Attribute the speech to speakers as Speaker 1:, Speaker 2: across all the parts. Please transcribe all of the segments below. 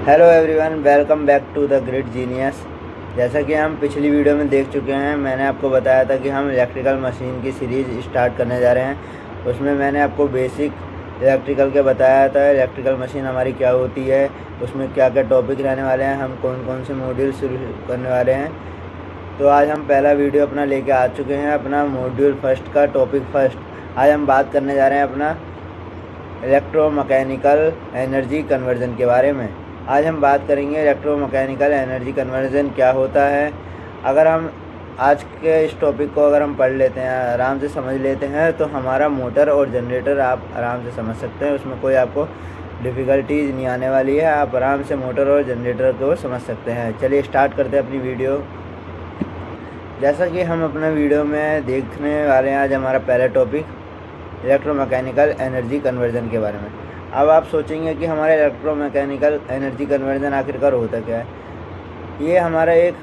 Speaker 1: Hello everyone, welcome back to the grid genius. जैसा कि हम पिछली वीडियो में देख चुके हैं, मैंने आपको बताया था कि हम इलेक्ट्रिकल मशीन की सीरीज़ स्टार्ट करने जा रहे हैं। उसमें मैंने आपको बेसिक इलेक्ट्रिकल के बताया था, इलेक्ट्रिकल मशीन हमारी क्या होती है, उसमें क्या क्या टॉपिक रहने वाले हैं, हम कौन कौन से मॉड्यूल शुरू करने वाले हैं। तो आज हम पहला वीडियो अपना लेके आ चुके हैं, अपना मॉड्यूल फर्स्ट का टॉपिक फर्स्ट। आज हम बात करने जा रहे हैं अपना इलेक्ट्रोमैकेनिकल एनर्जी कन्वर्जन के बारे में। आज हम बात करेंगे इलेक्ट्रोमैकेनिकल एनर्जी कन्वर्जन क्या होता है। अगर हम आज के इस टॉपिक को अगर हम पढ़ लेते हैं, आराम से समझ लेते हैं, तो हमारा मोटर और जनरेटर आप आराम से समझ सकते हैं। उसमें कोई आपको डिफ़िकल्टीज नहीं आने वाली है, आप आराम से मोटर और जनरेटर को समझ सकते हैं। चलिए स्टार्ट करते हैं अपनी वीडियो। जैसा कि हम अपना वीडियो में देखने वाले हैं, आज हमारा पहला टॉपिक इलेक्ट्रोमैकेनिकल एनर्जी कन्वर्जन के बारे में। अब आप सोचेंगे कि हमारा इलेक्ट्रोमैकेनिकल एनर्जी कन्वर्जन आखिरकार होता क्या है। ये हमारा एक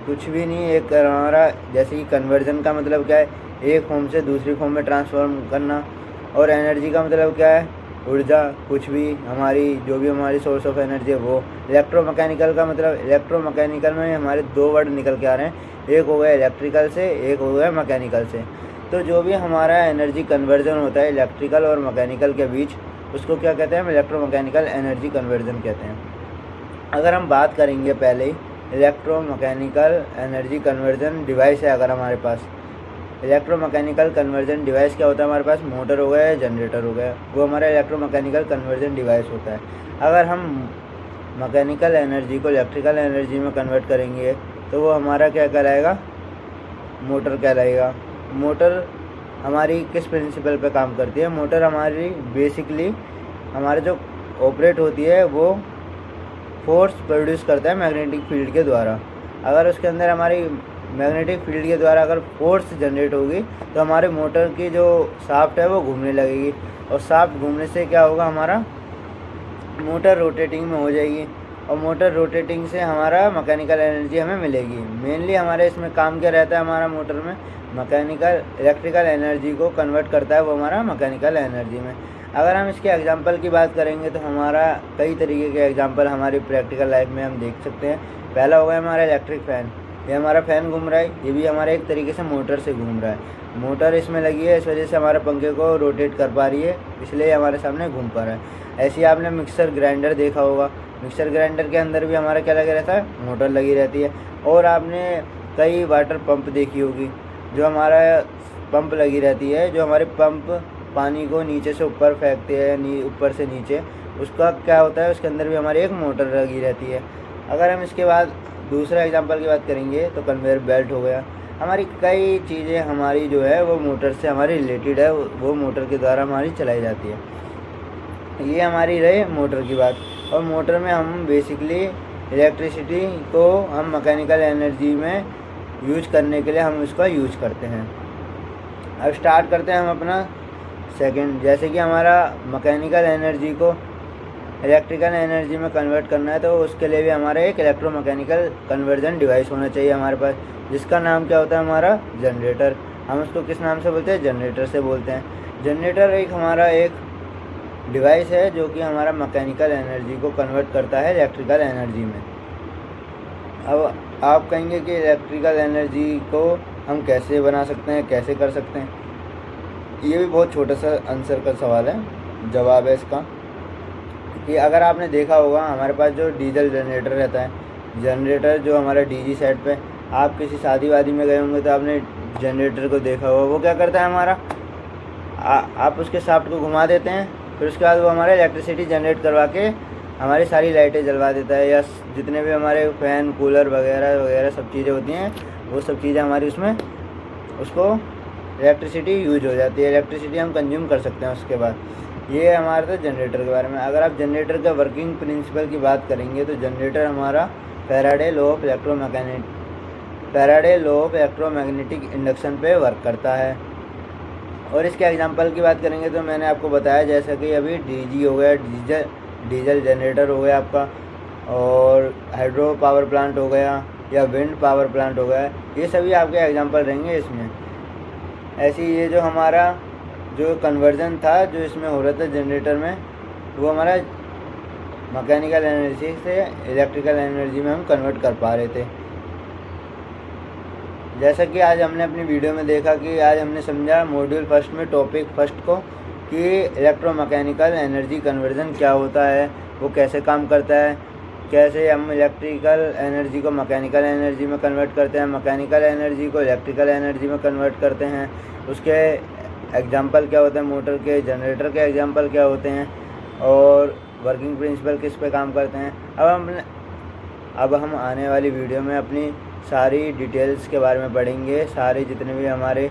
Speaker 1: कुछ भी नहीं, एक हमारा जैसे कि कन्वर्जन का मतलब क्या है, एक फॉर्म से दूसरी फॉर्म में ट्रांसफॉर्म करना। और एनर्जी का मतलब क्या है, ऊर्जा, कुछ भी हमारी जो भी हमारी सोर्स ऑफ एनर्जी है वो। इलेक्ट्रोमैकेनिकल का मतलब, इलेक्ट्रोमैकेनिकल में हमारे दो वर्ड निकल के आ रहे हैं, एक हो गया इलेक्ट्रिकल से, एक हो गया मैकेनिकल से। तो जो भी हमारा एनर्जी कन्वर्जन होता है इलेक्ट्रिकल और मैकेनिकल के बीच, उसको क्या कहते हैं, हम इलेक्ट्रोमैकेनिकल एनर्जी कन्वर्जन कहते हैं। अगर हम बात करेंगे पहले ही, इलेक्ट्रोमैकेनिकल एनर्जी कन्वर्जन डिवाइस है अगर हमारे पास। इलेक्ट्रोमैकेनिकल कन्वर्जन डिवाइस क्या होता है हमारे पास, मोटर हो गया या जनरेटर हो गया, वो हमारा इलेक्ट्रोमैकेनिकल कन्वर्जन डिवाइस होता है। अगर हम मैकेनिकल एनर्जी को इलेक्ट्रिकल एनर्जी में कन्वर्ट करेंगे तो वो हमारा क्या कहलाएगा, मोटर कहलाएगा। मोटर हमारी किस प्रिंसिपल पे काम करती है, मोटर हमारी बेसिकली हमारे जो ऑपरेट होती है वो फोर्स प्रोड्यूस करता है मैग्नेटिक फील्ड के द्वारा। अगर उसके अंदर हमारी मैग्नेटिक फील्ड के द्वारा अगर फोर्स जनरेट होगी तो हमारे मोटर की जो शाफ्ट है वो घूमने लगेगी, और शाफ्ट घूमने से क्या होगा, हमारा मोटर रोटेटिंग में हो जाएगी, और मोटर रोटेटिंग से हमारा मैकेनिकल एनर्जी हमें मिलेगी। मेनली हमारे इसमें काम क्या रहता है, हमारा मोटर में मैकेनिकल इलेक्ट्रिकल एनर्जी को कन्वर्ट करता है वो हमारा मैकेनिकल एनर्जी में। अगर हम इसके एग्जांपल की बात करेंगे तो हमारा कई तरीके के एग्जांपल हमारी प्रैक्टिकल लाइफ में हम देख सकते हैं। पहला होगा हमारा इलेक्ट्रिक फ़ैन। ये हमारा फ़ैन घूम रहा है, ये भी हमारा एक तरीके से मोटर से घूम रहा है। मोटर इसमें लगी है, इस वजह से हमारे पंखे को रोटेट कर पा रही है, इसलिए हमारे सामने घूम पा रहा है। ऐसे ही आपने मिक्सर ग्राइंडर देखा होगा, मिक्सर ग्राइंडर के अंदर भी हमारा क्या लगा रहता है, मोटर लगी रहती है। और आपने कई वाटर पंप देखी होगी, जो हमारा पंप लगी रहती है, जो हमारे पंप पानी को नीचे से ऊपर फेंकते हैं, ऊपर से नीचे, उसका क्या होता है, उसके अंदर भी हमारी एक मोटर लगी रहती है। अगर हम इसके बाद दूसरा एग्जांपल की बात करेंगे तो कन्वेयर बेल्ट हो गया। हमारी कई चीज़ें हमारी जो है वो मोटर से हमारी रिलेटेड है, वो मोटर के द्वारा हमारी चलाई जाती है। ये हमारी रही मोटर की बात। और मोटर में हम बेसिकली इलेक्ट्रिसिटी को हम मैकेनिकल एनर्जी में यूज करने के लिए हम इसका यूज करते हैं। अब स्टार्ट करते हैं हम अपना सेकंड। जैसे कि हमारा मैकेनिकल एनर्जी को इलेक्ट्रिकल एनर्जी में कन्वर्ट करना है, तो उसके लिए भी हमारा एक इलेक्ट्रोमैकेनिकल कन्वर्जन डिवाइस होना चाहिए हमारे पास, जिसका नाम क्या होता है, हमारा जनरेटर। हम उसको किस नाम से बोलते हैं, जनरेटर से बोलते हैं। जनरेटर एक हमारा एक डिवाइस है जो कि हमारा मैकेनिकल एनर्जी को कन्वर्ट करता है इलेक्ट्रिकल एनर्जी में। अब आप कहेंगे कि इलेक्ट्रिकल एनर्जी को हम कैसे बना सकते हैं, कैसे कर सकते हैं। ये भी बहुत छोटा सा आंसर का सवाल है, जवाब है इसका कि अगर आपने देखा होगा हमारे पास जो डीजल जनरेटर रहता है, जनरेटर जो हमारा डीजी सेट पे, आप किसी शादी वादी में गए होंगे तो आपने जनरेटर को देखा होगा। वो क्या करता है, हमारा आप उसके शाफ्ट को घुमा देते हैं, फिर उसके बाद वो हमारा इलेक्ट्रिसिटी जनरेट करवा के हमारी सारी लाइटें जलवा देता है, या जितने भी हमारे फ़ैन, कूलर वगैरह वगैरह सब चीज़ें होती हैं, वो सब चीज़ें हमारी उसमें उसको इलेक्ट्रिसिटी यूज हो जाती है, इलेक्ट्रिसिटी हम कंज्यूम कर सकते हैं उसके बाद। ये हमारा था जनरेटर के बारे में। अगर आप जनरेटर का वर्किंग प्रिंसिपल की बात करेंगे तो जनरेटर हमारा Faraday law of electromagnetic induction पे वर्क करता है। और इसके एग्जांपल की बात करेंगे तो मैंने आपको बताया, जैसा कि अभी डीजी हो गया, डीजल जनरेटर हो गया आपका, और हाइड्रो पावर प्लांट हो गया, या विंड पावर प्लांट हो गया, ये सभी आपके एग्जांपल रहेंगे इसमें। ऐसे ही ये जो हमारा जो कन्वर्जन था जो इसमें हो रहा था जनरेटर में, वो हमारा मैकेनिकल एनर्जी से इलेक्ट्रिकल एनर्जी में हम कन्वर्ट कर पा रहे थे। जैसा कि आज हमने अपनी वीडियो में देखा कि आज हमने समझा मॉड्यूल फर्स्ट में टॉपिक फर्स्ट को कि इलेक्ट्रोमैकेनिकल एनर्जी कन्वर्जन क्या होता है, वो कैसे काम करता है, कैसे हम इलेक्ट्रिकल एनर्जी को मैकेनिकल एनर्जी में कन्वर्ट करते हैं, मैकेनिकल एनर्जी को इलेक्ट्रिकल एनर्जी में कन्वर्ट करते हैं, उसके एग्जांपल क्या होते हैं, मोटर के, जनरेटर के एग्जांपल क्या होते हैं और वर्किंग प्रिंसिपल किस पे काम करते हैं। अब हम आने वाली वीडियो में अपनी सारी डिटेल्स के बारे में पढ़ेंगे, सारे जितने भी हमारे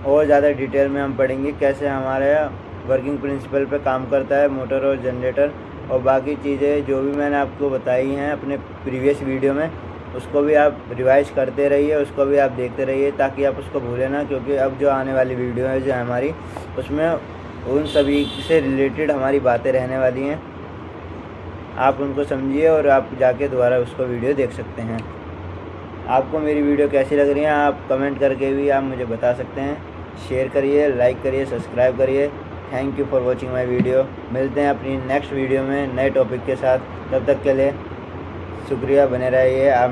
Speaker 1: और ज़्यादा डिटेल में हम पढ़ेंगे कैसे हमारा वर्किंग प्रिंसिपल पे काम करता है मोटर और जनरेटर, और बाकी चीज़ें जो भी मैंने आपको बताई हैं अपने प्रीवियस वीडियो में, उसको भी आप रिवाइज करते रहिए, उसको भी आप देखते रहिए ताकि आप उसको भूलें ना, क्योंकि अब जो आने वाली वीडियो है जो हमारी, उसमें उन सभी से रिलेटेड हमारी बातें रहने वाली हैं। आप उनको समझिए और आप जाके दोबारा उसको वीडियो देख सकते हैं। आपको मेरी वीडियो कैसी लग रही है आप कमेंट करके भी आप मुझे बता सकते हैं। शेयर करिए, लाइक करिए, सब्सक्राइब करिए। Thank you for watching my video. मिलते हैं अपनी नेक्स्ट वीडियो में नए टॉपिक के साथ। तब तक के लिए शुक्रिया, बने रहिए आप।